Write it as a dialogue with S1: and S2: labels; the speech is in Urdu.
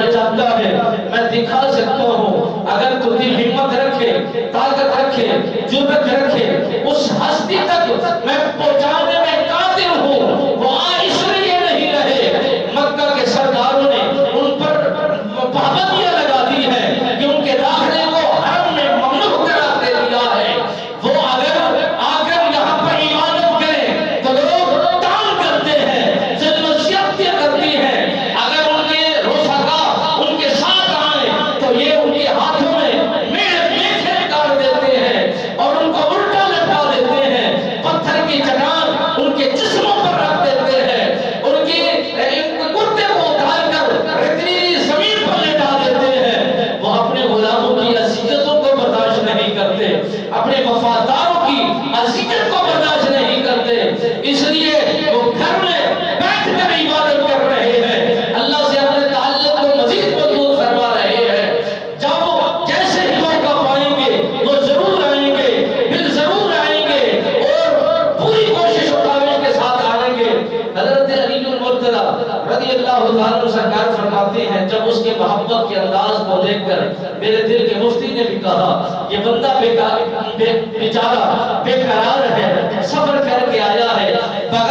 S1: دیکھنا چاہتا ہے میں دکھا سکتا ہوں، اگر تو دل ہمت رکھے، طاقت رکھے، جرأت رکھے، اس ہستی تک میں پہنچانے میں قادر ہوں، وہ اس لیے نہیں رہے۔ مکہ کے سرداروں نے ان پر پابندیاں لگا دی ہے کہ ان کے داخلے کو حرم میں ممنوع قرار دے دیا ہے۔ وہ اگر آ کر یہاں پر عبادت کریں تو لوگ تان کرتے ہیں، ظلم و زیادتیاں کرتی ہیں۔ اگر ان کے رفقا ان کے ساتھ آئیں تو یہ ان کے ہاتھوں میں میخیں ڈال دیتے ہیں اور ان کو الٹا لٹا دیتے ہیں، پتھر کی چٹان ان کے جسموں پر رکھ دیتے ہیں، ان کے کرتے کو اتار کر ریتیلی زمین پر لٹا دیتے ہیں۔ وہ اپنے غلاموں کی اذیتوں کو برداشت نہیں کرتے، اپنے وفاداروں کی اذیت کو برداشت نہیں کرتے، اس لیے وہ گھر میں بیٹھ کر عبادت کر رہے ہیں، اللہ سے اپنے تعلق کو مزید مضبوط فرما رہے ہیں۔ جب وہ جیسے ہی موقع پائیں گے وہ ضرور آئیں گے، پھر ضرور آئیں گے اور پوری کوشش و کاوش کے ساتھ آئیں گے۔ حضرت علی المرتضیٰ رضی اللہ تعالیٰ عنہ سرکار فرماتے ہیں، جب اس کے محبت کے انداز کو دیکھ کر میرے دل کے مفتی نے بھی کہا یہ بندہ بیچارہ بے قرار ہے، سفر کر کے آیا ہے،